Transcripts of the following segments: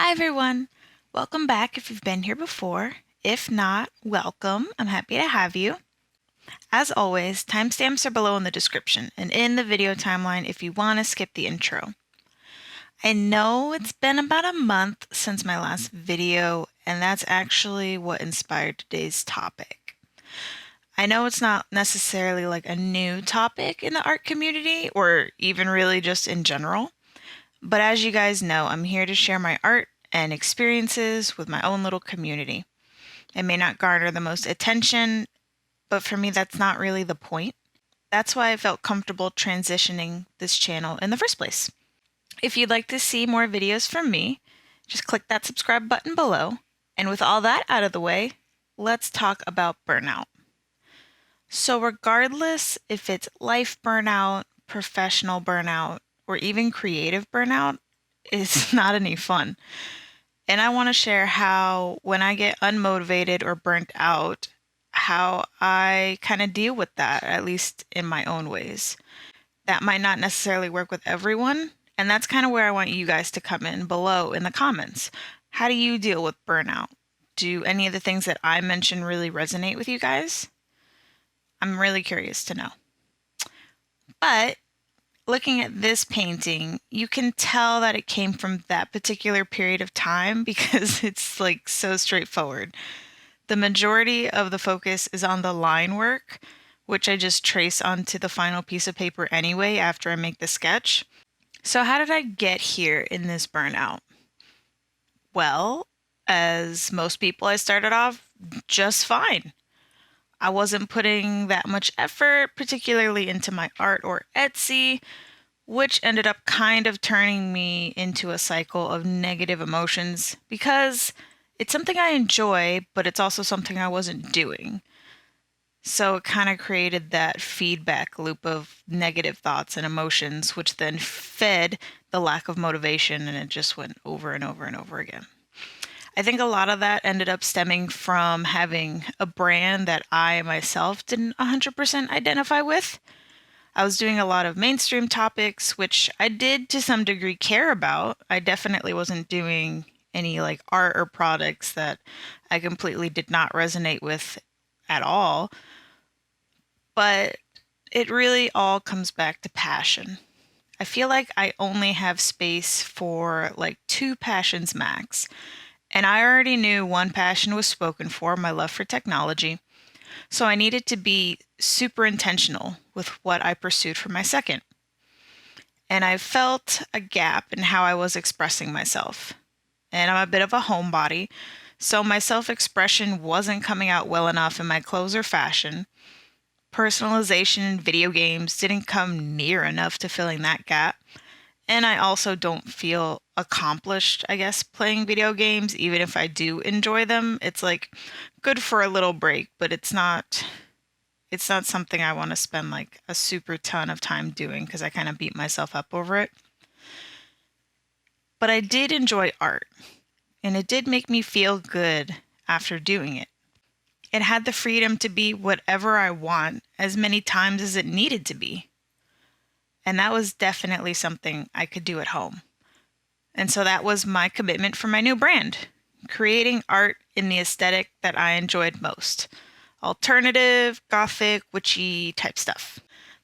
Hi everyone! Welcome back if you've been here before. If not, welcome. I'm happy to have you. As always, timestamps are below in the description and in the video timeline if you want to skip the intro. I know it's been about a month since my last video, and that's actually what inspired today's topic. I know it's not necessarily like a new topic in the art community or even really just in general. But as you guys know, I'm here to share my art and experiences with my own little community. It may not garner the most attention, but for me, that's not really the point. That's why I felt comfortable transitioning this channel in the first place. If you'd like to see more videos from me, just click that subscribe button below. And with all that out of the way, let's talk about burnout. So regardless if it's life burnout, professional burnout, or even creative burnout, it's not any fun. And I want to share how when I get unmotivated or burnt out, how I kind of deal with that, at least in my own ways. That might not necessarily work with everyone, and that's kind of where I want you guys to come in below in the comments. How do you deal with burnout? Do any of the things that I mentioned really resonate with you guys? I'm really curious to know. But looking at this painting, you can tell that it came from that particular period of time because it's like so straightforward. The majority of the focus is on the line work, which I just trace onto the final piece of paper anyway after I make the sketch. So how did I get here in this burnout? Well, as most people, I started off just fine. I wasn't putting that much effort, particularly into my art or Etsy, which ended up kind of turning me into a cycle of negative emotions because it's something I enjoy, but it's also something I wasn't doing. So it kind of created that feedback loop of negative thoughts and emotions, which then fed the lack of motivation, and it just went over and over and over again. I think a lot of that ended up stemming from having a brand that I myself didn't 100% identify with. I was doing a lot of mainstream topics, which I did to some degree care about. I definitely wasn't doing any like art or products that I completely did not resonate with at all. But it really all comes back to passion. I feel like I only have space for like two passions max. And I already knew one passion was spoken for, my love for technology. So I needed to be super intentional with what I pursued for my second. And I felt a gap in how I was expressing myself. And I'm a bit of a homebody, so my self-expression wasn't coming out well enough in my clothes or fashion. Personalization in video games didn't come near enough to filling that gap. And I also don't feel accomplished, I guess, playing video games, even if I do enjoy them. It's like good for a little break, but it's not something I want to spend like a super ton of time doing because I kind of beat myself up over it. But I did enjoy art, and it did make me feel good after doing it. It had the freedom to be whatever I want as many times as it needed to be. And that was definitely something I could do at home. And so that was my commitment for my new brand, creating art in the aesthetic that I enjoyed most. Alternative, gothic, witchy type stuff.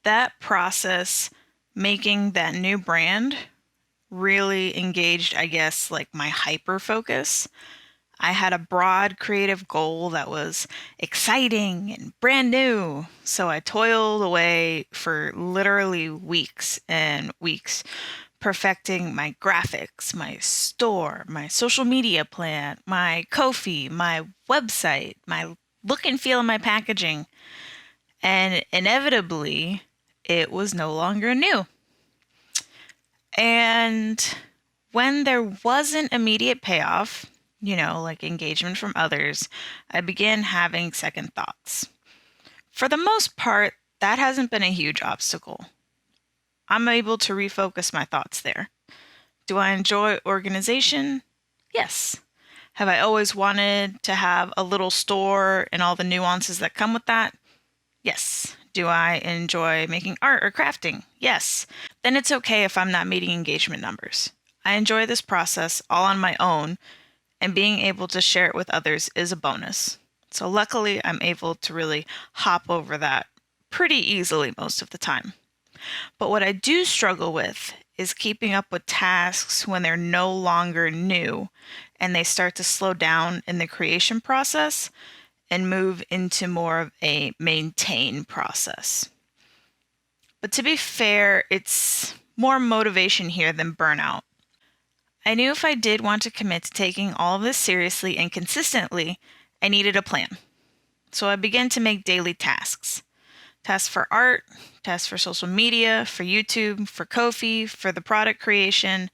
That process, making that new brand, really engaged, I guess, like my hyper focus. I had a broad creative goal that was exciting and brand new. So I toiled away for literally weeks and weeks, perfecting my graphics, my store, my social media plan, my Ko-fi, my website, my look and feel of my packaging. And inevitably, it was no longer new. And when there wasn't immediate payoff, like engagement from others, I began having second thoughts. For the most part, that hasn't been a huge obstacle. I'm able to refocus my thoughts there. Do I enjoy organization? Yes. Have I always wanted to have a little store and all the nuances that come with that? Yes. Do I enjoy making art or crafting? Yes. Then it's okay if I'm not meeting engagement numbers. I enjoy this process all on my own, and being able to share it with others is a bonus. So luckily, I'm able to really hop over that pretty easily most of the time. But what I do struggle with is keeping up with tasks when they're no longer new and they start to slow down in the creation process and move into more of a maintain process. But to be fair, it's more motivation here than burnout. I knew if I did want to commit to taking all of this seriously and consistently, I needed a plan. So I began to make daily tasks. Tasks for art, tasks for social media, for YouTube, for Ko-fi, for the product creation,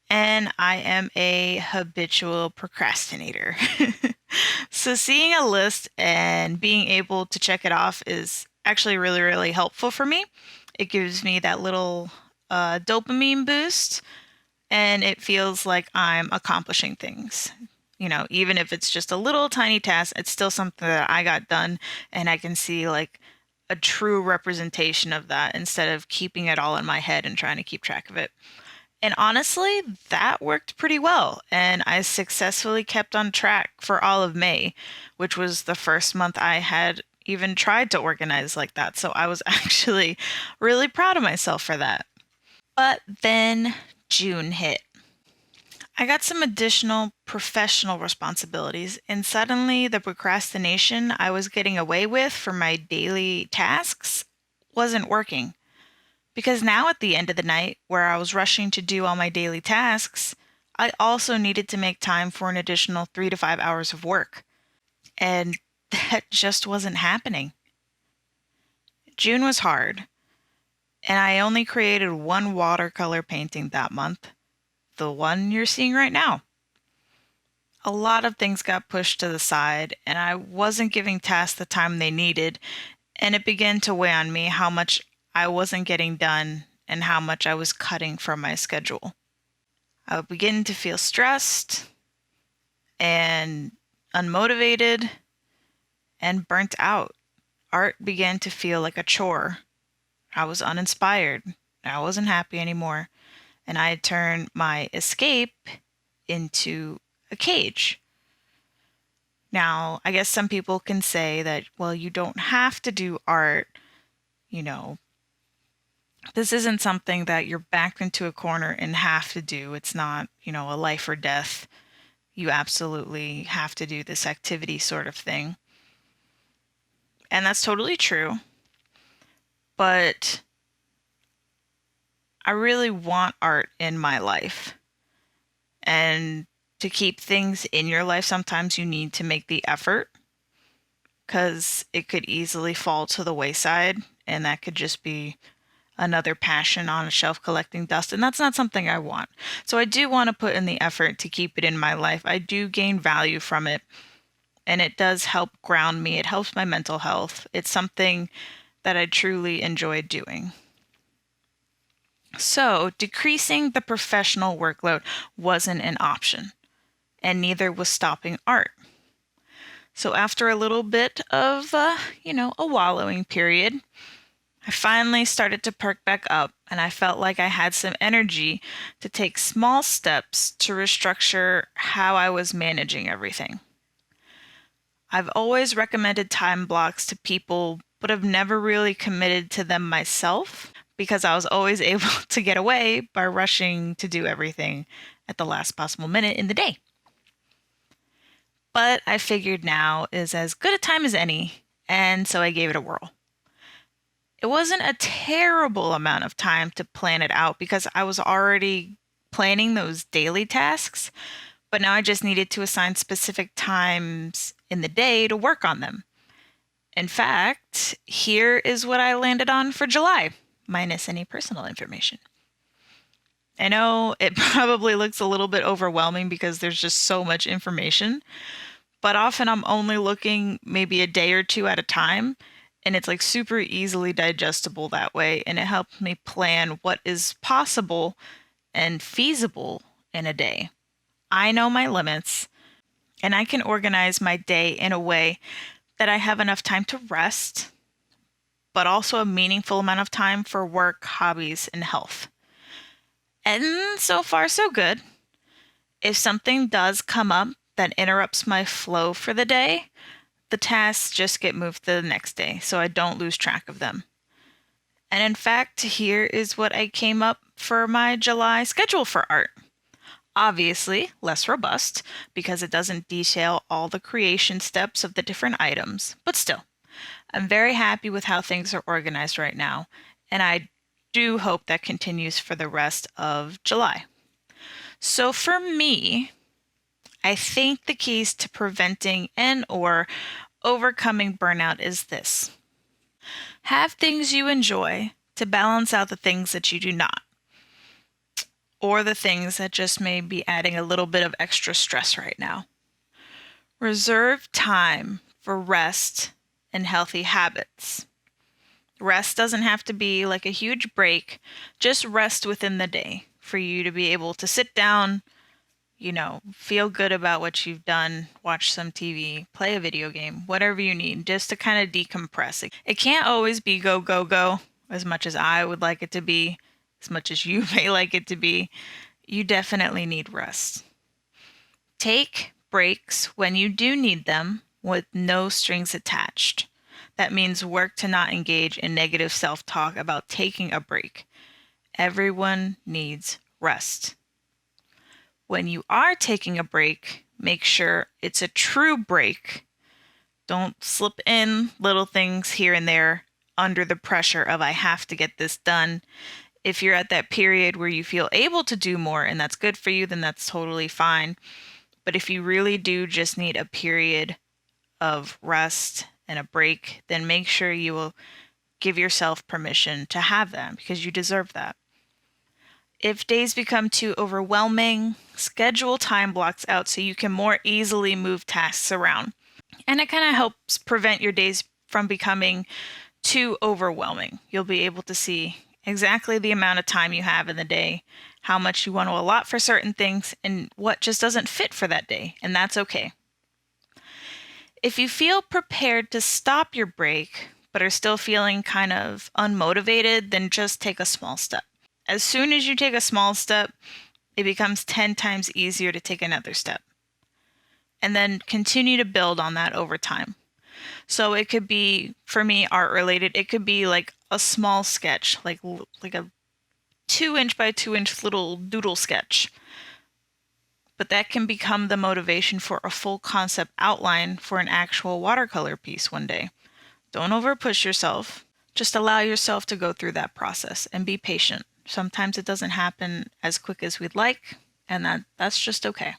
and I am a habitual procrastinator. So seeing a list and being able to check it off is actually really, really helpful for me. It gives me that little dopamine boost, and it feels like I'm accomplishing things. You know, even if it's just a little tiny task, it's still something that I got done, and I can see like a true representation of that instead of keeping it all in my head and trying to keep track of it. And honestly, that worked pretty well. And I successfully kept on track for all of May, which was the first month I had even tried to organize like that. So I was actually really proud of myself for that. But then June hit. I got some additional professional responsibilities, and suddenly the procrastination I was getting away with for my daily tasks wasn't working. Because now at the end of the night, where I was rushing to do all my daily tasks, I also needed to make time for an additional 3 to 5 hours of work. And that just wasn't happening. June was hard, and I only created one watercolor painting that month, the one you're seeing right now. A lot of things got pushed to the side, and I wasn't giving tasks the time they needed, and it began to weigh on me how much I wasn't getting done and how much I was cutting from my schedule. I would begin to feel stressed and unmotivated and burnt out. Art began to feel like a chore. I was uninspired. I wasn't happy anymore. And I had turned my escape into a cage. Now, I guess some people can say that, well, you don't have to do art, you know. This isn't something that you're backed into a corner and have to do. It's not, a life or death. You absolutely have to do this activity sort of thing. And that's totally true. But I really want art in my life. And to keep things in your life, sometimes you need to make the effort because it could easily fall to the wayside, and that could just be another passion on a shelf collecting dust, and that's not something I want. So I do want to put in the effort to keep it in my life. I do gain value from it, and it does help ground me. It helps my mental health. It's something that I truly enjoy doing. So decreasing the professional workload wasn't an option, and neither was stopping art. So after a little bit of, a wallowing period, I finally started to perk back up, and I felt like I had some energy to take small steps to restructure how I was managing everything. I've always recommended time blocks to people, but I've never really committed to them myself because I was always able to get away by rushing to do everything at the last possible minute in the day. But I figured now is as good a time as any, and so I gave it a whirl. It wasn't a terrible amount of time to plan it out because I was already planning those daily tasks, but now I just needed to assign specific times in the day to work on them. In fact, here is what I landed on for July, minus any personal information. I know it probably looks a little bit overwhelming because there's just so much information, but often I'm only looking maybe a day or two at a time, and it's like super easily digestible that way, and it helps me plan what is possible and feasible in a day. I know my limits, and I can organize my day in a way that I have enough time to rest, but also a meaningful amount of time for work, hobbies, and health. And so far, so good. If something does come up that interrupts my flow for the day, the tasks just get moved to the next day so I don't lose track of them. And in fact, here is what I came up for my July schedule for art. Obviously, less robust because it doesn't detail all the creation steps of the different items, but still, I'm very happy with how things are organized right now, and I do hope that continues for the rest of July. So for me, I think the keys to preventing and or overcoming burnout is this. Have things you enjoy to balance out the things that you do not, or the things that just may be adding a little bit of extra stress right now. Reserve time for rest and healthy habits. Rest doesn't have to be like a huge break, just rest within the day for you to be able to sit down, feel good about what you've done, watch some TV, play a video game, whatever you need, just to kind of decompress. It can't always be go, go, go, as much as I would like it to be, as much as you may like it to be. You definitely need rest. Take breaks when you do need them with no strings attached. That means work to not engage in negative self-talk about taking a break. Everyone needs rest. When you are taking a break, make sure it's a true break. Don't slip in little things here and there under the pressure of I have to get this done. If you're at that period where you feel able to do more and that's good for you, then that's totally fine. But if you really do just need a period of rest and a break, then make sure you will give yourself permission to have that because you deserve that. If days become too overwhelming, schedule time blocks out so you can more easily move tasks around. And it kind of helps prevent your days from becoming too overwhelming. You'll be able to see exactly the amount of time you have in the day, how much you want to allot for certain things, and what just doesn't fit for that day, and that's okay. If you feel prepared to stop your break, but are still feeling kind of unmotivated, then just take a small step. As soon as you take a small step, it becomes 10 times easier to take another step. And then continue to build on that over time. So it could be, for me, art related, it could be like a small sketch, like a 2-inch by 2-inch little doodle sketch. But that can become the motivation for a full concept outline for an actual watercolor piece one day. Don't overpush yourself. Just allow yourself to go through that process and be patient. Sometimes it doesn't happen as quick as we'd like, and that's just okay.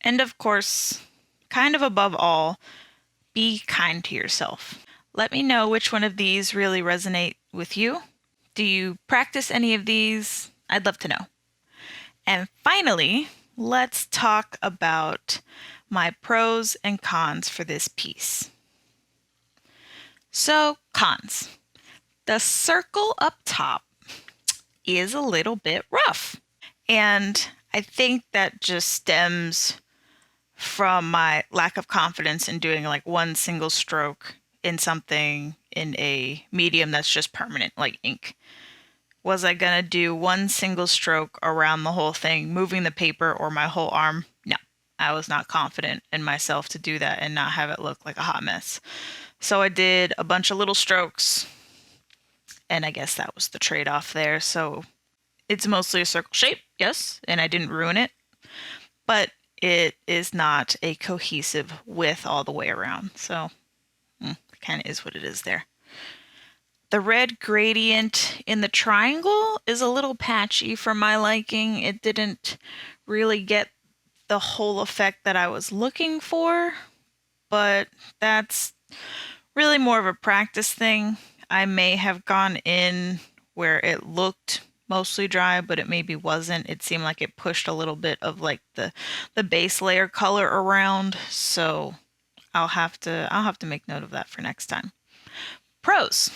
And of course, kind of above all, be kind to yourself. Let me know which one of these really resonate with you. Do you practice any of these? I'd love to know. And finally, let's talk about my pros and cons for this piece. So, cons. The circle up top is a little bit rough. And I think that just stems from my lack of confidence in doing like one single stroke in something in a medium that's just permanent, like ink. Was I gonna do one single stroke around the whole thing, moving the paper or my whole arm? No, I was not confident in myself to do that and not have it look like a hot mess. So I did a bunch of little strokes, and I guess that was the trade-off there. So it's mostly a circle shape, yes, and I didn't ruin it, but it is not a cohesive width all the way around. So it kind of is what it is there. The red gradient in the triangle is a little patchy for my liking. It didn't really get the whole effect that I was looking for, but that's really more of a practice thing. I may have gone in where it looked mostly dry, but it maybe wasn't. It seemed like it pushed a little bit of like the base layer color around, so I'll have to make note of that for next time. Pros.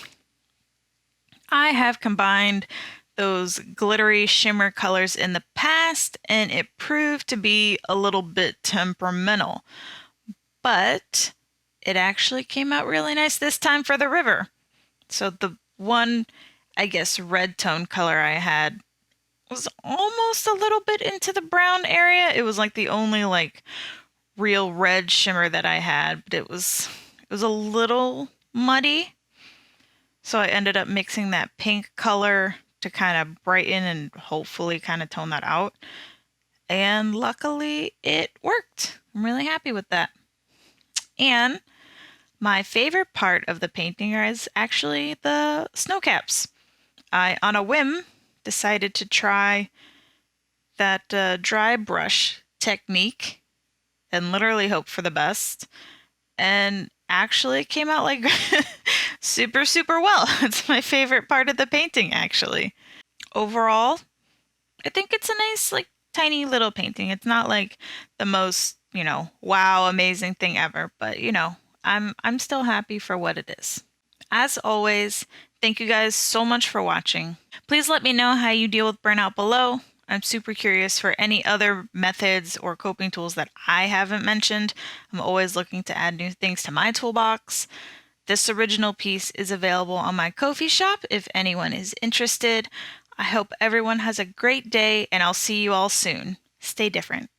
I have combined those glittery shimmer colors in the past, and it proved to be a little bit temperamental. But it actually came out really nice this time for the river. So the one, I guess, red tone color I had was almost a little bit into the brown area. It was like the only like real red shimmer that I had, but it was a little muddy. So I ended up mixing that pink color to kind of brighten and hopefully kind of tone that out. And luckily it worked. I'm really happy with that. And my favorite part of the painting is actually the snow caps. I, on a whim, decided to try that dry brush technique and literally hope for the best. And actually it came out like super, super well. It's my favorite part of the painting, actually. Overall, I think it's a nice, like, tiny little painting. It's not like the most, wow, amazing thing ever, but I'm still happy for what it is. As always, thank you guys so much for watching. Please let me know how you deal with burnout below. I'm super curious for any other methods or coping tools that I haven't mentioned. I'm always looking to add new things to my toolbox. This original piece is available on my Ko-fi shop if anyone is interested. I hope everyone has a great day, and I'll see you all soon. Stay different.